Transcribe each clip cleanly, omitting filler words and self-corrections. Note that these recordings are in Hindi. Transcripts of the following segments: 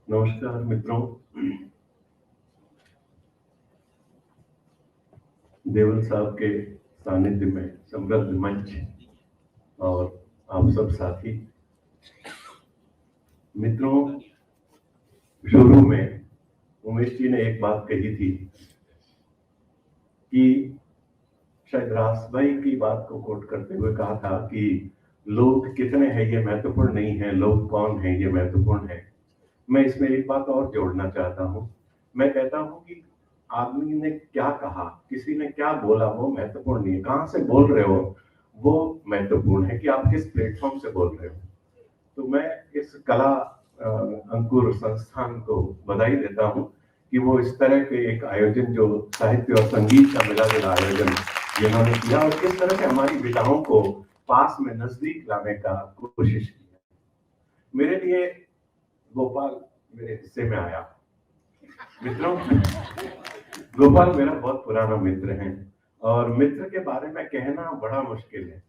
नमस्कार मित्रों। देवल साहब के सानिध्य में समृद्ध मंच और आप सब साथी मित्रों, शुरू में उमेश जी ने एक बात कही थी कि शायद रास भाई की बात को कोट करते हुए कहा था कि लोग कितने हैं ये महत्वपूर्ण नहीं है, लोग कौन है ये महत्वपूर्ण है। मैं इसमें एक बात और जोड़ना चाहता हूं। मैं कहता हूं कि आदमी ने क्या कहा, किसी ने क्या बोला, वो महत्वपूर्ण नहीं है। कहां से बोल रहे हो वो महत्वपूर्ण है कि आप किस प्लेटफॉर्म से बोल रहे हो। तो मैं इस कला अंकुर संस्थान को बधाई देता हूं कि वो इस तरह के एक आयोजन, जो साहित्य और संगीत का मिला जुला आयोजन जिन्होंने किया, और किस तरह से हमारी विधाओं को पास में नजदीक लाने का कोशिश की। मेरे लिए गोपाल मेरे हिस्से में आया। मित्रों, गोपाल मेरा बहुत पुराना मित्र है और मित्र के बारे में कहना बड़ा मुश्किल है,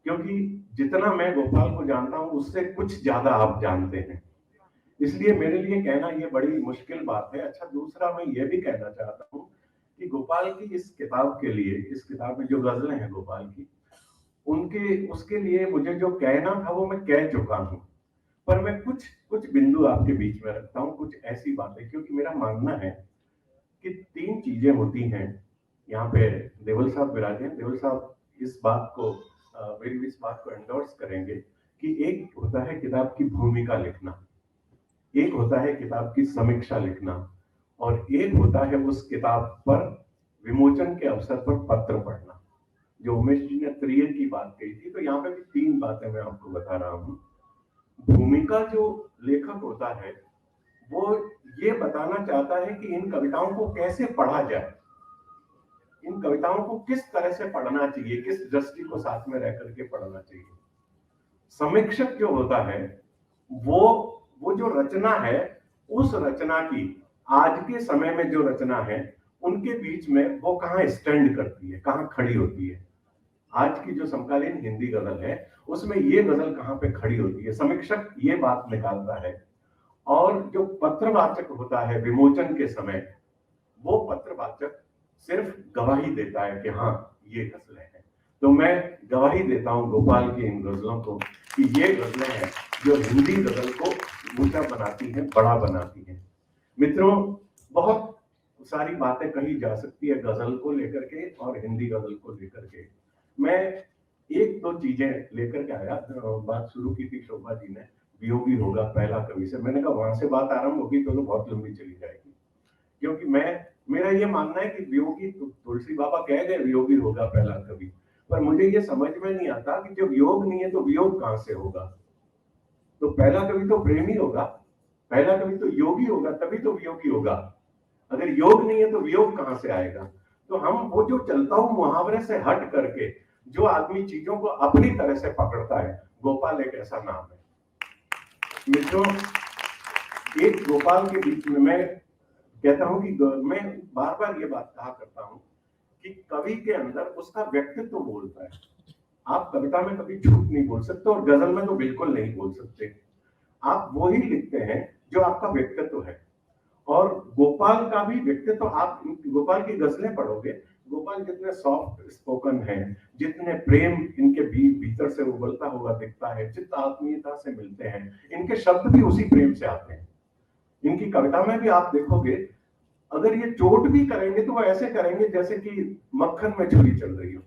क्योंकि जितना मैं गोपाल को जानता हूं उससे कुछ ज्यादा आप जानते हैं। इसलिए मेरे लिए कहना ये बड़ी मुश्किल बात है। अच्छा, दूसरा मैं ये भी कहना चाहता हूं कि गोपाल की इस किताब के लिए, इस किताब में जो गजलें हैं गोपाल की, उनके उसके लिए मुझे जो कहना था वो मैं कह चुका हूं। पर मैं कुछ कुछ बिंदु आपके बीच में रखता हूं, कुछ ऐसी बातें, क्योंकि मेरा मानना है कि तीन चीजें होती हैं। यहाँ पे देवल साहब विराजे हैं। देवल साहब इस बात को मेरी इस बात को एंडोर्स करेंगे कि एक होता है किताब की भूमिका लिखना, एक होता है किताब की समीक्षा लिखना, और एक होता है उस किताब पर विमोचन के अवसर पर पत्र पढ़ना। जो उमेश जी ने त्रिय की बात कही थी, तो यहाँ पे भी तीन बातें मैं आपको बता रहा हूँ। भूमिका जो लेखक होता है वो ये बताना चाहता है कि इन कविताओं को कैसे पढ़ा जाए, इन कविताओं को किस तरह से पढ़ना चाहिए, किस दृष्टि को साथ में रह करके पढ़ना चाहिए। समीक्षक जो होता है वो वो जो रचना है, उस रचना की आज के समय में जो रचना है उनके बीच में वो कहाँ स्टैंड करती है, कहाँ खड़ी होती है। आज की जो समकालीन हिंदी गजल है उसमें ये गजल कहाँ पे खड़ी होती है, समीक्षक ये बात निकालता है। और जो पत्रवाचक होता है विमोचन के समय, वो पत्रवाचक सिर्फ गवाही देता है कि हाँ ये गजलें हैं। तो मैं गवाही देता हूं गोपाल की इन गजलों को कि ये गजलें हैं जो हिंदी गजल को ऊंचा बनाती हैं, बड़ा बनाती हैं। मित्रों, बहुत सारी बातें कही जा सकती है गजल को लेकर के और हिंदी गजल को लेकर के। मैं एक दो चीजें लेकर के आया। बात शुरू की थी शोभा जी ने, वियोगी होगा पहला कवि से। मैंने कहा वहां से बात आरंभ होगी तो बहुत लंबी चली जाएगी, क्योंकि मेरा ये मानना है कि वियोगी तुलसी बाबा कह गए वियोगी होगा पहला कवि, पर मुझे ये समझ में नहीं आता कि जब योग नहीं है तो वियोग कहां से होगा। तो पहला कवि तो प्रेमी होगा, पहला कवि तो योगी होगा, तभी तो वियोगी होगा। अगर योग नहीं है तो वियोग कहां से आएगा। तो हम वो जो चलता हूं मुहावरे से हट करके जो आदमी चीजों को अपनी तरह से पकड़ता है, गोपाल एक ऐसा नाम है। मित्रों, एक गोपाल के बीच में मैं कहता हूं कि मैं बार बार ये बात कहा करता हूं कि कवि के अंदर उसका व्यक्तित्व बोलता है। आप कविता में कभी झूठ नहीं बोल सकते और गजल में तो बिल्कुल नहीं बोल सकते। आप वो ही लिखते हैं जो आपका व्यक्तित्व है। और गोपाल का भी व्यक्तित्व, आप गोपाल की गजलें पढ़ोगे, गोपाल जितने सॉफ्ट स्पोकन है, जितने प्रेम इनके भीतर से उबलता हुआ दिखता है, जितना आत्मीयता से मिलते हैं, इनके शब्द भी उसी प्रेम से आते हैं। इनकी कविता में भी आप देखोगे, अगर ये चोट भी करेंगे तो वो ऐसे करेंगे जैसे कि मक्खन में छुरी चल रही हो।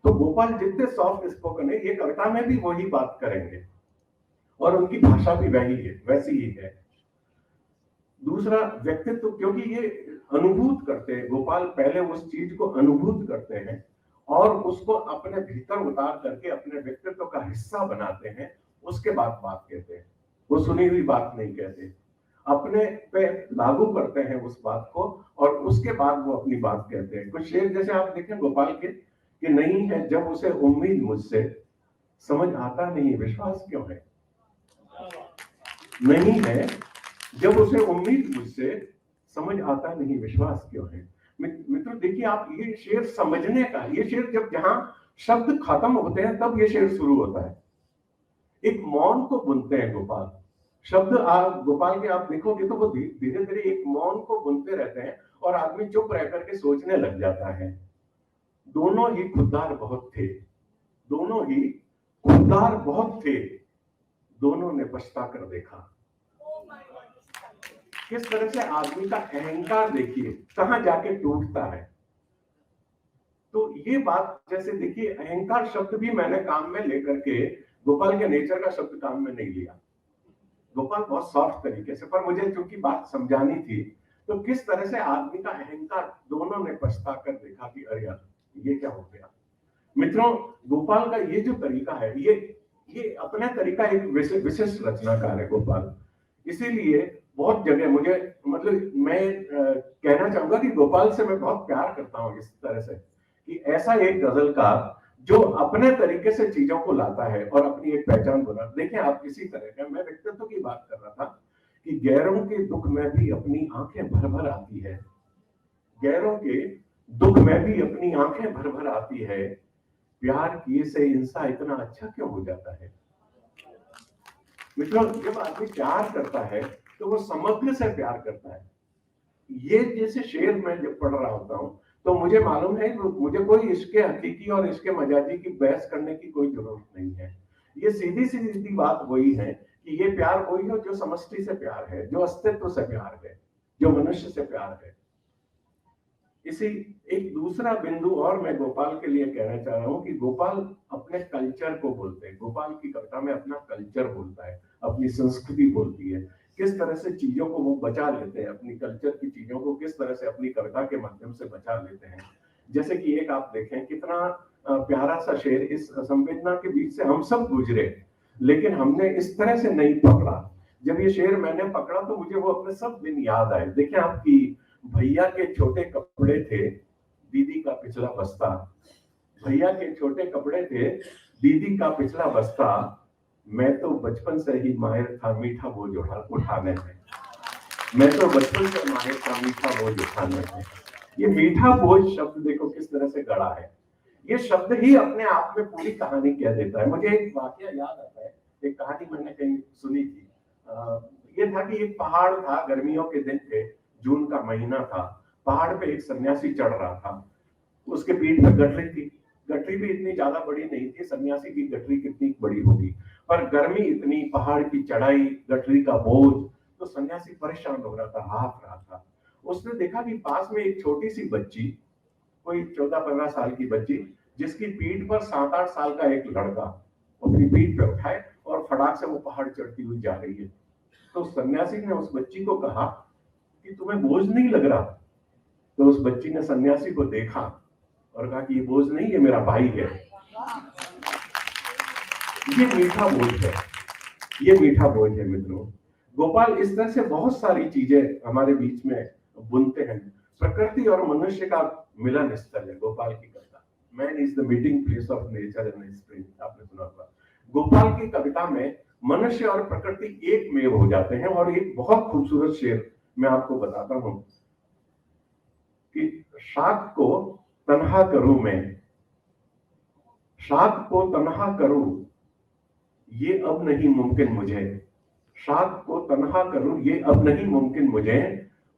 तो गोपाल जितने सॉफ्ट स्पोकन है, ये कविता में भी वही बात करेंगे और उनकी भाषा भी वही है, वैसी ही है। दूसरा, व्यक्तित्व, क्योंकि ये अनुभूत करते हैं, गोपाल पहले उस चीज को अनुभूत करते हैं और उसको अपने भीतर उतार करके अपने व्यक्तित्व का हिस्सा बनाते हैं। उसके बाद बात कहते हैं, वो सुनी हुई बात नहीं कहते, अपने पे लागू करते हैं उस बात को और उसके बाद वो अपनी बात कहते हैं। कुछ शेर जैसे आप देखें गोपाल के कि नहीं है जब उसे उम्मीद मुझसे, समझ आता नहीं विश्वास क्यों है। नहीं है जब उसे उम्मीद मुझसे, समझ आता नहीं विश्वास क्यों है। मित्रों देखिए, आप ये शेर समझने का, ये शेर जब जहां शब्द खत्म होते हैं तब ये शेर शुरू होता है। एक मौन को बुनते हैं गोपाल, शब्द आप गोपाल के आप देखोगे तो वो धीरे धीरे एक मौन को बुनते रहते हैं और आदमी चुप रह करके सोचने लग जाता है। दोनों ही खुददार बहुत थे, दोनों ही खुददार बहुत थे, दोनों ने पछता कर देखा। किस तरह से आदमी का अहंकार देखिए कहां जाके टूटता है। तो ये बात जैसे देखिए, अहंकार शब्द भी मैंने काम में लेकर के गोपाल के नेचर का शब्द काम में नहीं लिया। गोपाल बहुत सॉफ्ट तरीके से, पर मुझे चूंकि बात समझानी थी, तो किस तरह से आदमी का अहंकार दोनों ने पछता कर देखा कि अरे यार ये क्या हो गया। मित्रों, गोपाल का ये जो तरीका है, ये अपने तरीका एक विशिष्ट रचनाकार है गोपाल। इसीलिए बहुत जगह मुझे मतलब मैं कहना चाहूंगा कि गोपाल से मैं बहुत प्यार करता हूं इस तरह से कि ऐसा एक गजलकार जो अपने तरीके से चीजों को लाता है और अपनी एक पहचान बना। देखिए आप किसी तरह का, मैं व्यक्तित्व की बात कर रहा था कि गैरों के दुख में भी अपनी आंखें भर भर आती है, गैरों के दुख में भी अपनी आंखें भर भर आती है, प्यार किए से इंसान इतना अच्छा क्यों हो जाता है। मित्रों, जब आदमी प्यार करता है तो वो समग्र से प्यार करता है। ये जैसे शेर मैं जब पढ़ रहा होता हूं तो मुझे मालूम है कि मुझे कोई इसके हकीकी और इसके मजाजी की बहस करने की कोई जरूरत नहीं है। ये सीधी सीधी बात वही है कि ये प्यार वही है जो समष्टि से प्यार है, जो अस्तित्व से प्यार है, जो मनुष्य से प्यार है। इसी एक दूसरा बिंदु और मैं गोपाल के लिए कहना चाह रहा हूं कि गोपाल अपने कल्चर को बोलते हैं। गोपाल की कविता में अपना कल्चर बोलता है, अपनी संस्कृति बोलती है, किस तरह से चीजों को वो बचा लेते हैं, अपनी कल्चर की चीजों को किस तरह से अपनी कविता के माध्यम से बचा लेते हैं। जैसे कि एक आप देखें कितना प्यारा सा शेर, इस संवेदना के बीच से हम सब गुजरे लेकिन हमने इस तरह से नहीं पकड़ा। जब ये शेर मैंने पकड़ा तो मुझे वो अपने सब दिन याद आए। देखिए आपकी भैया के छोटे कपड़े थे, दीदी का पिछला बस्ता, भैया के छोटे कपड़े थे, दीदी का पिछला बस्ता, मैं तो बचपन से ही माहिर था मीठा बोझ उठाने में, मैं तो बचपन से माहिर था मीठा बोझ उठाने में। ये मीठा बोझ शब्द देखो किस तरह से गढ़ा है। ये शब्द ही अपने आप में पूरी कहानी कह देता है। मुझे एक वाकया याद आता है, एक कहानी मैंने कहीं सुनी थी। ये था कि एक पहाड़ था, गर्मियों के दिन थे, जून का महीना था, पहाड़ पे एक सन्यासी चढ़ रहा था, उसके पीठ पर गठरी थी। गठरी भी इतनी ज्यादा बड़ी नहीं थी, सन्यासी की गठरी कितनी बड़ी होगी, पर गर्मी इतनी, पहाड़ की चढ़ाई, गठरी का बोझ, तो सन्यासी परेशान हो रहा था, हाफ रहा था। उसने देखा कि पास में एक छोटी सी बच्ची, कोई 14-15 साल की बच्ची, जिसकी पीठ पर 7-8 साल का एक लड़का अपनी पीठ पे उठाए और फटाक से वो पहाड़ चढ़ती हुई जा रही है। तो सन्यासी ने उस बच्ची को कहा कि तुम्हें बोझ नहीं लग रहा। तो उस बच्ची ने सन्यासी को देखा और कहा कि ये बोझ नहीं, ये मेरा भाई है। ये मीठा बोझ है, ये मीठा बोझ है। मित्रों, गोपाल इस तरह से बहुत सारी चीजें हमारे बीच में बुनते हैं। प्रकृति और मनुष्य का मिलन स्थल है गोपाल की कविता। Man is the meeting place of nature and spring, आपने सुना होगा। गोपाल की कविता में मनुष्य और प्रकृति एक में हो जाते हैं। और एक बहुत खूबसूरत शेर मैं आपको बताता हूं कि शाख को तन्हा करूं मैं, शाख को तन्हा करूं ये अब नहीं मुमकिन मुझे, शाख को तन्हा करूं ये अब नहीं मुमकिन मुझे,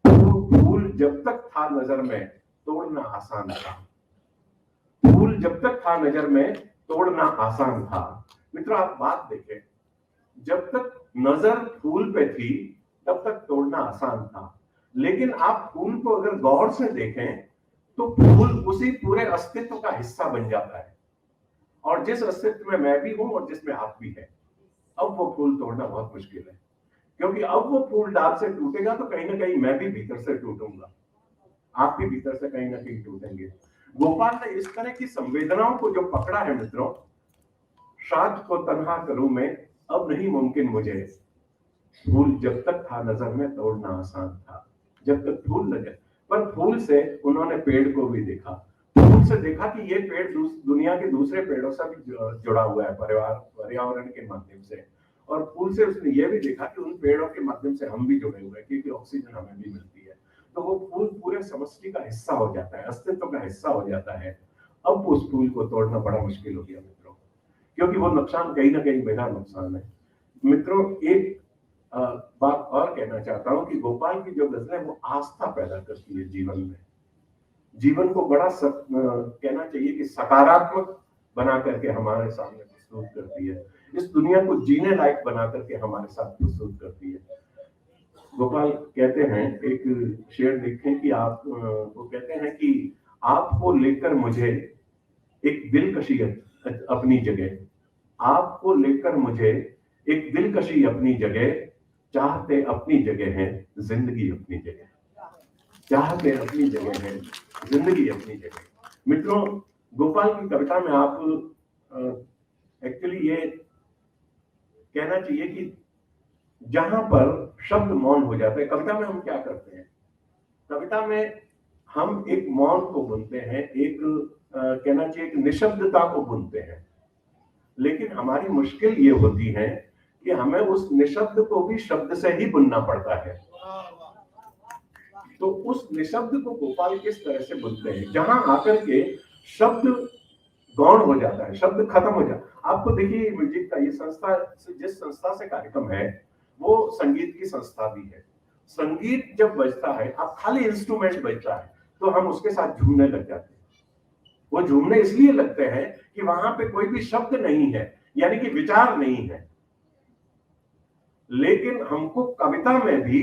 फूल जब तक था नजर में तोड़ना आसान था, फूल जब तक था नजर में तोड़ना आसान था। मित्रों, आप बात देखें, जब तक नजर फूल पे थी तब तक तोड़ना आसान था, लेकिन आप फूल को अगर गौर से देखें तो फूल उसी पूरे अस्तित्व का हिस्सा बन जाता है। और जिस अस्तित्व में मैं भी हूं और जिसमें आप भी हैं, अब वो फूल तोड़ना बहुत मुश्किल है, क्योंकि अब वो फूल डाल से टूटेगा तो कहीं ना कहीं मैं भी भीतर से टूटूंगा, आप भी भीतर से कहीं ना कहीं टूटेंगे। गोपाल ने इस तरह की संवेदनाओं को जो पकड़ा है मित्रों, शाख को तन्हा करूं मैं अब नहीं मुमकिन मुझे, फूल जब तक था नजर में तोड़ना आसान था। जब तक फूल लगे, पर फूल से उन्होंने पेड़ को भी देखा, फूल से देखा कि ये पेड़ दुनिया के दूसरे पेड़ों से भी जुड़ा हुआ है, पर्यावरण के माध्यम से। और फूल से उसने ये भी देखा कि उन पेड़ों के माध्यम से हम भी जुड़े हुए हैं, क्योंकि ऑक्सीजन हमें भी मिलती है। तो वो फूल पूरे समष्टि का हिस्सा हो जाता है, अस्तित्व का हिस्सा हो जाता है। अब उस फूल को तोड़ना बड़ा मुश्किल हो गया मित्रों, क्योंकि वो नुकसान कहीं ना कहीं मेरा नुकसान है। मित्रों, एक बात और कहना चाहता हूं कि गोपाल की जो गजलें वो आस्था पैदा करती है जीवन में, जीवन को बड़ा कहना चाहिए कि सकारात्मक बना करके हमारे सामने प्रस्तुत करती है, इस दुनिया को जीने लायक बना करके हमारे साथ प्रस्तुत करती है। गोपाल कहते हैं, एक शेर लिखे कि आप, वो कहते हैं कि आपको लेकर मुझे एक दिलकशी अपनी जगह, आपको लेकर मुझे एक दिलकशी अपनी जगह, चाहते अपनी जगह है जिंदगी अपनी जगह, चाहते अपनी जगह है जिंदगी अपनी जगह। मित्रों, गोपाल की कविता में आप एक्चुअली ये कहना चाहिए कि जहां पर शब्द मौन हो जाते हैं, कविता में हम क्या करते हैं, कविता में हम एक मौन को बुनते हैं, एक कहना चाहिए एक निशब्दता को बुनते हैं, लेकिन हमारी मुश्किल ये होती है कि हमें उस निशब्द को भी शब्द से ही बुनना पड़ता है। तो उस निशब्द को गोपाल किस तरह से बुनते हैं, जहां आकर के शब्द गौण हो जाता है, शब्द खत्म हो जाता है। आपको देखिए, म्यूजिक का ये संस्था, जिस संस्था से कार्यक्रम है वो संगीत की संस्था भी है। संगीत जब बजता है, अब खाली इंस्ट्रूमेंट बजता है, तो हम उसके साथ झूमने लग जाते हैं। वो झूमने इसलिए लगते हैं कि वहां पे कोई भी शब्द नहीं है, यानी कि विचार नहीं है। लेकिन हमको कविता में भी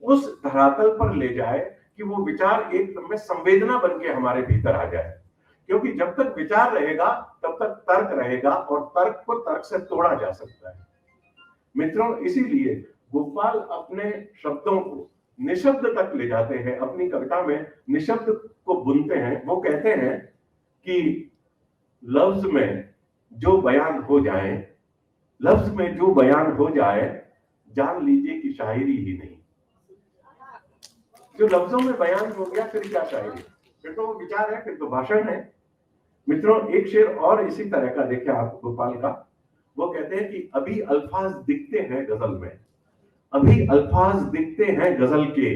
उस धरातल पर ले जाए कि वो विचार एकदम में संवेदना बन के हमारे भीतर आ जाए, क्योंकि जब तक विचार रहेगा तब तक तर्क रहेगा, और तर्क को तर्क से तोड़ा जा सकता है। मित्रों, इसीलिए गोपाल अपने शब्दों को निशब्द तक ले जाते हैं, अपनी कविता में निशब्द को बुनते हैं। वो कहते हैं कि लफ्ज में जो बयान हो जाए, लफ्ज में जो बयान हो जाए, जान लीजिए कि शायरी ही नहीं। जो लफ्जों में बयान हो गया फिर क्या शायरी, फिर तो वो विचार है, फिर तो भाषण है। मित्रों, एक शेर और इसी तरह का देखिए आप गोपाल का, वो कहते हैं कि अभी अल्फाज दिखते हैं गजल में, अभी अल्फाज दिखते हैं गजल के,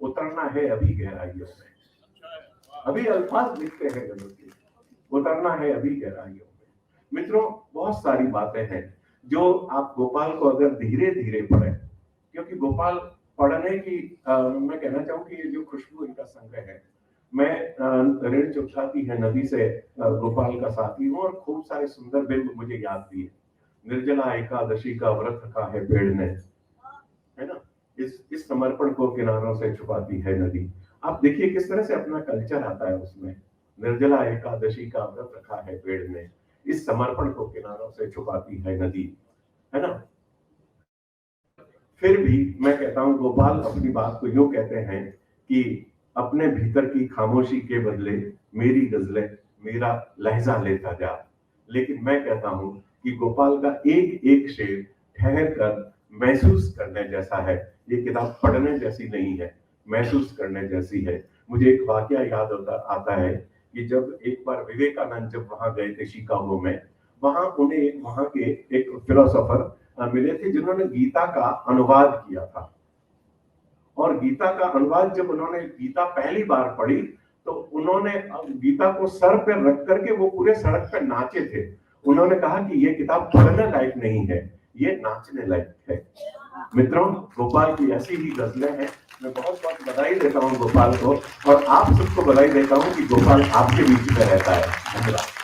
उतरना है अभी गहराइयों में, अभी अल्फाज दिखते हैं गजल के, उतरना है अभी गहराइयों में। मित्रों, बहुत सारी बातें हैं जो आप गोपाल को अगर धीरे धीरे पढ़ें, क्योंकि गोपाल पढ़ने की मैं कहना चाहूँ कि ये जो खुशबू इनका संग्रह है, मैं ऋण चुकाती है नदी से गोपाल का साथी हूँ, और खूब सारे सुंदर बिंब मुझे याद भी है। निर्जला एकादशी का व्रत रखा है पेड़ ने, है ना, इस समर्पण को किनारों से छुपाती है नदी। आप देखिए किस तरह से अपना कल्चर आता है उसमें, निर्जला एकादशी का व्रत रखा है पेड़ ने, इस समर्पण को किनारों से छुपाती है नदी, है ना। फिर भी मैं कहता हूं, गोपाल अपनी बात को यूं कहते हैं कि अपने भीतर की खामोशी के बदले मेरी गजलें मेरा लहजा लेता जा। लेकिन मैं कहता हूं कि गोपाल का एक एक शेर ठहर कर महसूस करने जैसा है। ये किताब पढ़ने जैसी नहीं है, महसूस करने जैसी है। मुझे एक वाकया याद आता है कि जब एक बार विवेकानंद जब वहां गए थे शिकागो में, वहां उन्हें वहां के एक फिलोसोफर मिले थे जिन्होंने गीता का अनुवाद किया था। और गीता का अनुवाद जब उन्होंने गीता पहली बार पढ़ी तो उन्होंने गीता को सर पे रख करके वो पूरे सड़क पे नाचे थे। उन्होंने कहा कि ये किताब पढ़ने लायक नहीं है, ये नाचने लायक है। मित्रों, गोपाल की ऐसी ही गजलें हैं। मैं बहुत बहुत बधाई देता हूँ गोपाल को, और आप सबको बधाई देता हूँ कि गोपाल आपके बीच में रहता है। धन्यवाद।